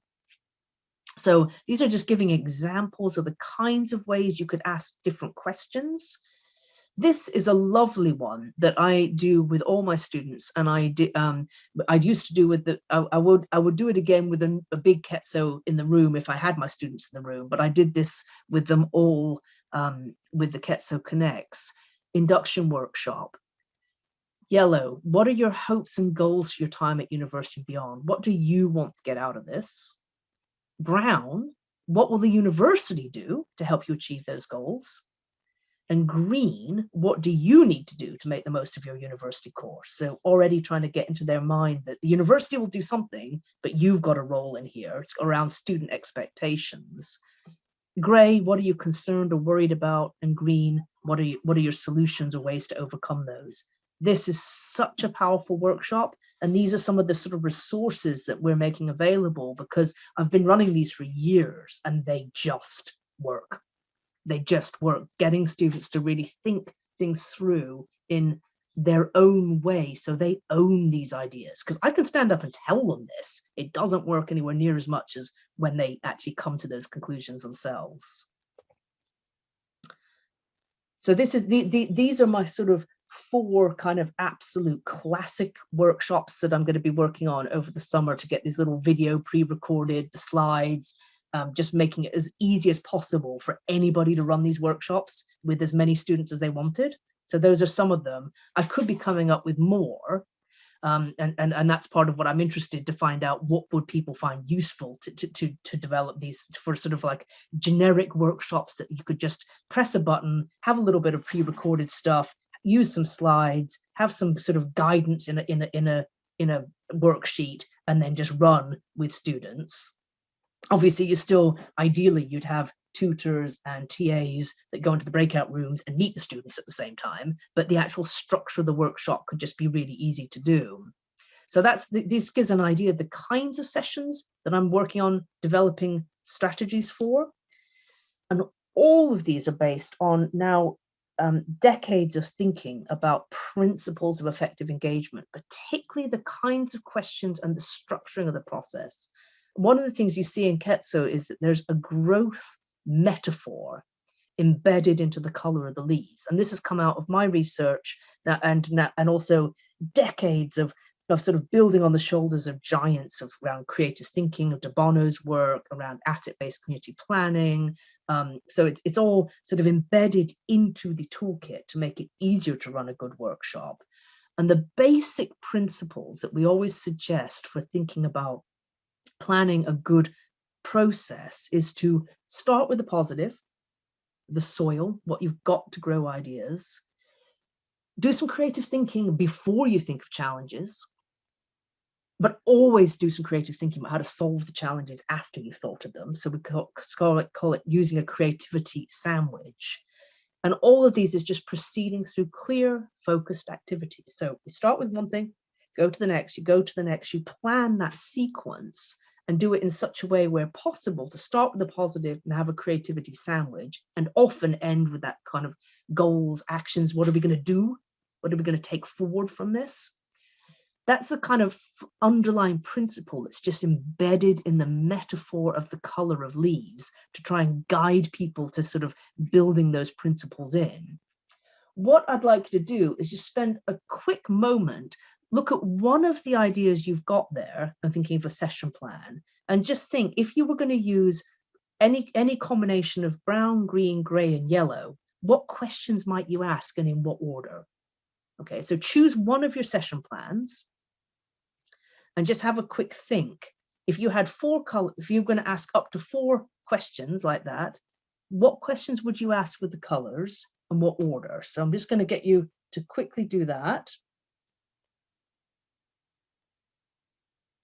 So these are just giving examples of the kinds of ways you could ask different questions. This is a lovely one that I do with all my students, and I used to do with I would do it again with a big Ketso in the room if I had my students in the room, but I did this with them all with the Ketso Connects induction workshop. Yellow, what are your hopes and goals for your time at university and beyond? What do you want to get out of this? Brown, what will the university do to help you achieve those goals? And green, what do you need to do to make the most of your university course? So already trying to get into their mind that the university will do something, but you've got a role in here. It's around student expectations. Gray, what are you concerned or worried about? And green, what are your solutions or ways to overcome those? this is such a powerful workshop. And these are some of the sort of resources that we're making available, because I've been running these for years and they just work. They just work, getting students to really think things through in their own way, so they own these ideas. Because I can stand up and tell them this, it doesn't work anywhere near as much as when they actually come to those conclusions themselves. So this is these are my sort of 4 kind of absolute classic workshops that I'm going to be working on over the summer, to get this little video pre-recorded, the slides, just making it as easy as possible for anybody to run these workshops with as many students as they wanted. So those are some of them. I could be coming up with more, and that's part of what I'm interested to find out. What would people find useful to develop these for sort of like generic workshops that you could just press a button, have a little bit of pre-recorded stuff, use some slides, have some sort of guidance in a worksheet, and then just run with students. Obviously, ideally you'd have tutors and TAs that go into the breakout rooms and meet the students at the same time, but the actual structure of the workshop could just be really easy to do. So this gives an idea of the kinds of sessions that I'm working on developing strategies for. And all of these are based on now decades of thinking about principles of effective engagement, particularly the kinds of questions and the structuring of the process. One of the things you see in Ketso is that there's a growth metaphor embedded into the color of the leaves. And this has come out of my research and also decades of sort of building on the shoulders of giants around creative thinking, of De Bono's work around asset-based community planning. So it's all sort of embedded into the toolkit to make it easier to run a good workshop. And the basic principles that we always suggest for thinking about planning a good process is to start with the positive, the soil, what you've got to grow ideas. Do some creative thinking before you think of challenges, but always do some creative thinking about how to solve the challenges after you've thought of them. So we call it using a creativity sandwich. And all of these is just proceeding through clear, focused activities. So you start with one thing, go to the next, you go to the next, you plan that sequence and do it in such a way where possible to start with the positive and have a creativity sandwich, and often end with that kind of goals, actions. What are we going to do? What are we going to take forward from this? That's the kind of underlying principle that's just embedded in the metaphor of the color of leaves to try and guide people to sort of building those principles in. What I'd like you to do is just spend a quick moment, look at one of the ideas you've got there. I'm thinking of a session plan, and just think, if you were going to use any combination of brown, green, gray, and yellow, what questions might you ask and in what order? Okay, so choose one of your session plans and just have a quick think. If you had 4 colors, if you're going to ask up to 4 questions like that, what questions would you ask with the colors and what order? So I'm just going to get you to quickly do that.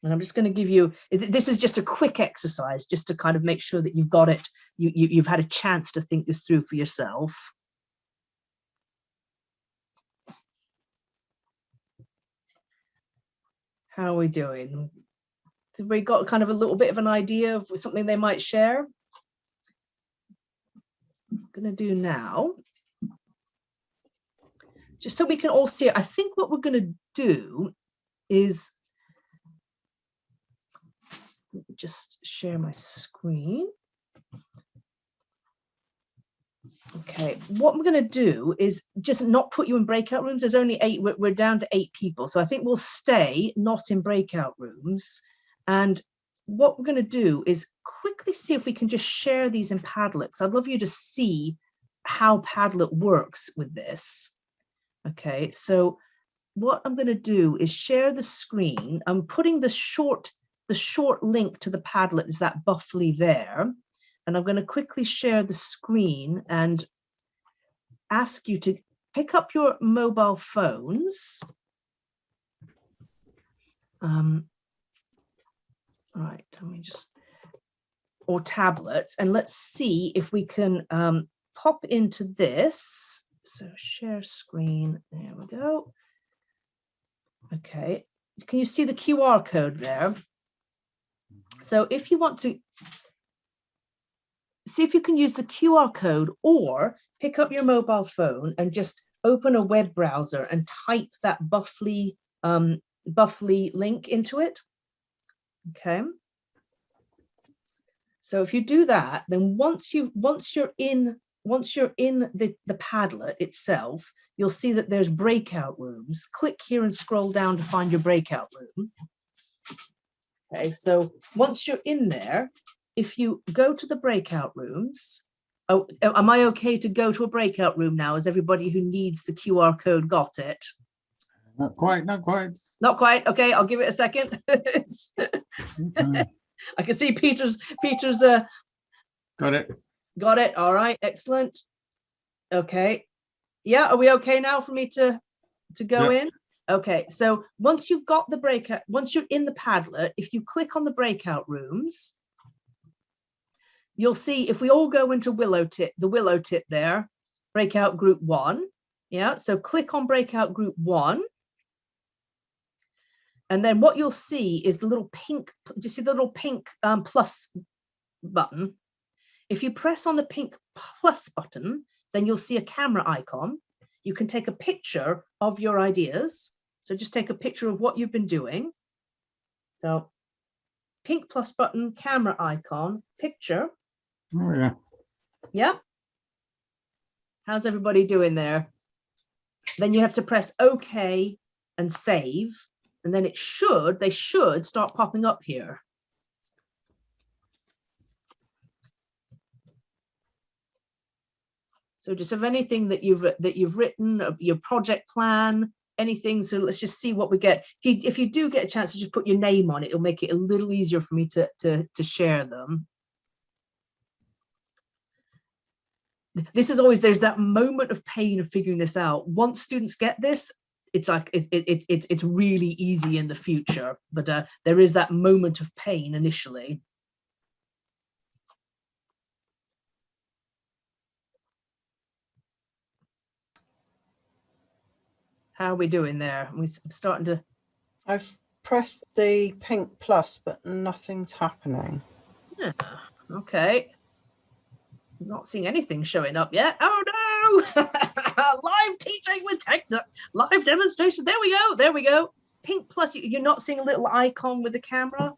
And I'm just going to give you, this is just a quick exercise, just to kind of make sure that you've got it, you've had a chance to think this through for yourself. How are we doing? Have we got kind of a little bit of an idea of something they might share? I'm going to do now, just so we can all see it. I think what we're going to do is, let me just share my screen. Okay, what I'm going to do is just not put you in breakout rooms. There's only 8, we're down to 8 people. So I think we'll stay not in breakout rooms. And what we're going to do is quickly see if we can just share these in Padlets. I'd love you to see how Padlet works with this. Okay, so what I'm going to do is share the screen. I'm putting the short link to the Padlet is that buffly there. And I'm going to quickly share the screen and ask you to pick up your mobile phones. All right, let me just, or tablets, and let's see if we can pop into this. So share screen, there we go. Okay, can you see the QR code there? So if you want to see if you can use the QR code, or pick up your mobile phone and just open a web browser and type that Buffly link into it. Okay. So if you do that, then once you're in the Padlet itself, you'll see that there's breakout rooms. Click here and scroll down to find your breakout room. Okay, so once you're in there, if you go to the breakout rooms, oh, am I okay to go to a breakout room now? Is everybody who needs the QR code got it? Not quite, not quite. Not quite. Okay, I'll give it a second. Okay. I can see Peter's Got it. got it. All right, excellent. Okay. Yeah, are we okay now for me to go in? Okay, so once you've got the breakout, once you're in the Padlet, if you click on the breakout rooms, you'll see, if we all go into the willow tip there, breakout group 1. Yeah, so click on breakout group 1. And then what you'll see is the little pink, do you see the little pink plus button? If you press on the pink plus button, then you'll see a camera icon. You can take a picture of your ideas. So just take a picture of what you've been doing. So pink plus button, camera icon, picture. Oh, yeah. Yeah. How's everybody doing there? Then you have to press OK and save. And then they should start popping up here. So just have anything that you've written, your project plan, anything. So let's just see what we get. If you do get a chance to just put your name on it, it'll make it a little easier for me to share them. This is always, there's that moment of pain of figuring this out. Once students get this, it's like it's really easy in the future, but there is that moment of pain initially. How are we doing there? We're starting to. I've pressed the pink plus, but nothing's happening. Yeah, okay. Not seeing anything showing up yet. Oh no! Live teaching with live demonstration. There we go. There we go. Pink plus. You're not seeing a little icon with the camera.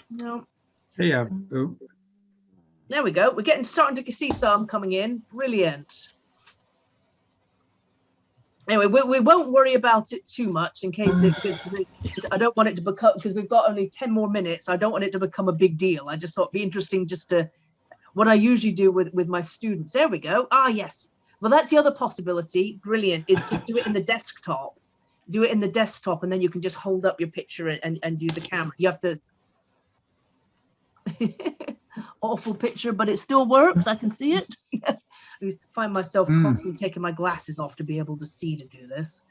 No. Yeah. Oh. There we go. We're starting to see some coming in. Brilliant. Anyway, we won't worry about it too much in case I don't want it to become, because we've got only 10 more minutes. I don't want it to become a big deal. I just thought it'd be interesting just to, what I usually do with my students. There we go. Ah, yes. Well, that's the other possibility. Brilliant. Is just do it in the desktop. Do it in the desktop, and then you can just hold up your picture and do the camera. You have to. Awful picture, but it still works. I can see it. I find myself constantly taking my glasses off to be able to see to do this.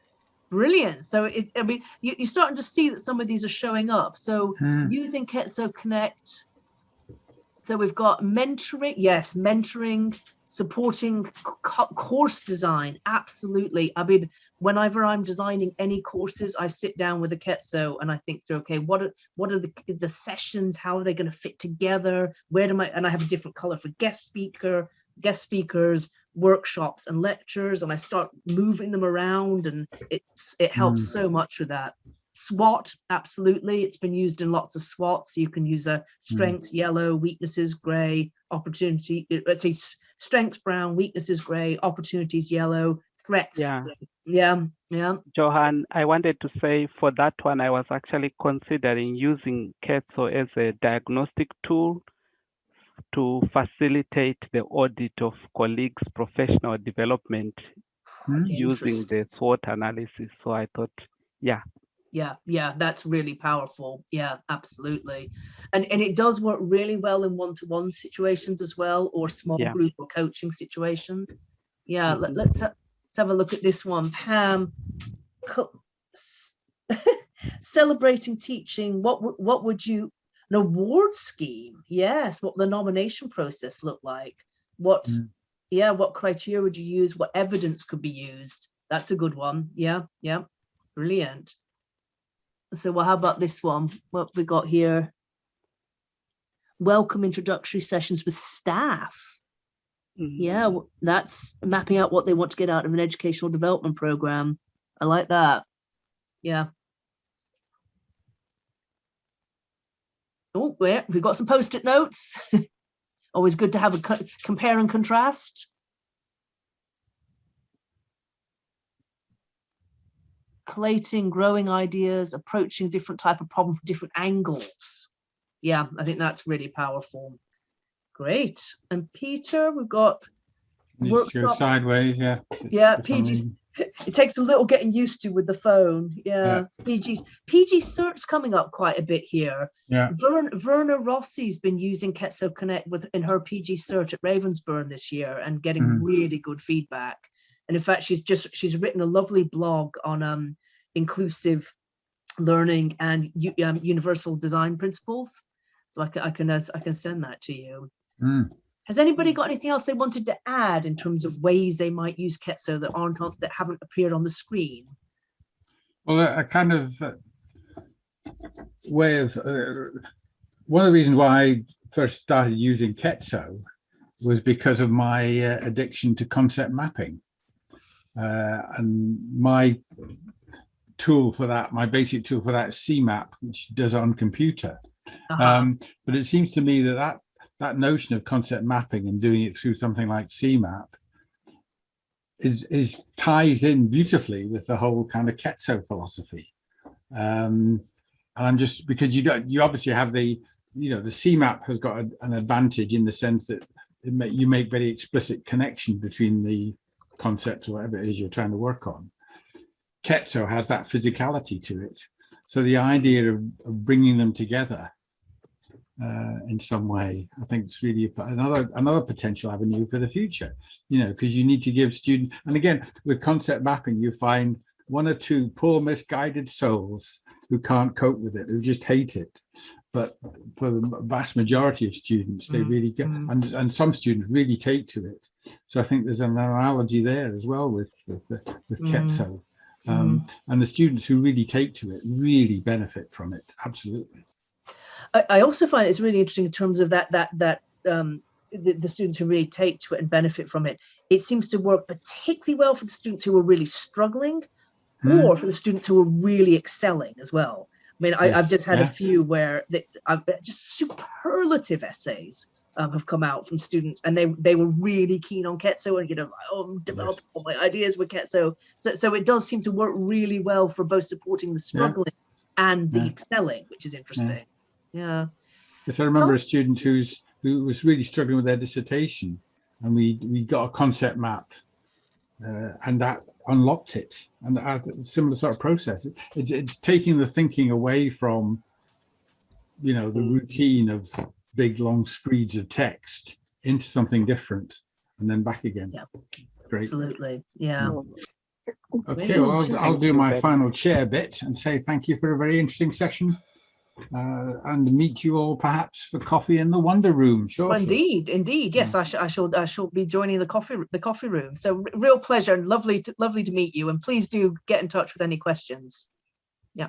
Brilliant. So I mean, you're starting to see that some of these are showing up. So using Ketso Connect. So we've got mentoring. Yes, mentoring, supporting course design. Absolutely. I mean, whenever I'm designing any courses, I sit down with a Ketso and I think through, okay, what are the sessions? How are they going to fit together? And I have a different color for guest speakers, workshops and lectures, and I start moving them around, and it helps so much with that. SWOT, absolutely. It's been used in lots of SWOTs. So you can use a strengths yellow, weaknesses gray, opportunity. Let's say strengths brown, weaknesses gray, opportunities yellow, threats. Yeah. Joanne, I wanted to say for that one, I was actually considering using Ketso as a diagnostic tool to facilitate the audit of colleagues' professional development using the SWOT analysis. So I thought, yeah, that's really powerful. Yeah, absolutely. And it does work really well in one-to-one situations as well, or small group or coaching situations. Yeah, let's have a look at this one. Pam, celebrating teaching. What would you, an award scheme? Yes, what the nomination process look like? What criteria would you use? What evidence could be used? That's a good one. Yeah, brilliant. So, well, how about this one? What we got here? Welcome introductory sessions with staff. Yeah, that's mapping out what they want to get out of an educational development program. I like that. Yeah. Oh, yeah, we've got some post-it notes. Always good to have a compare and contrast. Collating, growing ideas, approaching different type of problem from different angles. Yeah, I think that's really powerful. Great. And Peter, we've got Needs to go sideways, yeah. Yeah, PG's. It takes a little getting used to with the phone. Yeah. PG Cert's coming up quite a bit here. Yeah. Verna Rossi's been using Ketso Connect in her PG Cert at Ravensbourne this year and getting really good feedback. And in fact, she's written a lovely blog on inclusive learning and universal design principles. So I can send that to you. Has anybody got anything else they wanted to add in terms of ways they might use Ketso that haven't appeared on the screen? Well, a kind of way of one of the reasons why I first started using Ketso was because of my addiction to concept mapping, and my tool for that, my basic tool for that, is CMAP, which does on computer. But it seems to me that notion of concept mapping and doing it through something like CMAP is ties in beautifully with the whole kind of Ketso philosophy. And I'm just, because you obviously have the CMAP has got an advantage in the sense that you make very explicit connection between the concept or whatever it is you're trying to work on. Ketso has that physicality to it. So the idea of bringing them together in some way, I think it's really another potential avenue for the future, because you need to give students, and again, with concept mapping, you find one or two poor misguided souls who can't cope with it, who just hate it. But for the vast majority of students, they really get, and some students really take to it. So I think there's an analogy there as well with Ketso. And the students who really take to it really benefit from it, absolutely. I also find it's really interesting in terms of the students who really take to it and benefit from it. It seems to work particularly well for the students who are really struggling, or for the students who are really excelling as well. I mean, I've just had a few where just superlative essays have come out from students, and they were really keen on Ketso and developed all my ideas with Ketso. So it does seem to work really well for both supporting the struggling and the excelling, which is interesting. Yeah. Yes, I remember a student who was really struggling with their dissertation, and we got a concept map, and that unlocked it. And a similar sort of process. It's taking the thinking away from, the routine of big long screeds of text into something different, and then back again. Yeah. Great. Absolutely. Yeah. Okay, well, I'll do my final chair bit and say thank you for a very interesting session. And meet you all perhaps for coffee in the Wonder Room. Sure. Indeed. Yes, I shall be joining the coffee room. So real pleasure and lovely to meet you. And please do get in touch with any questions. Yeah.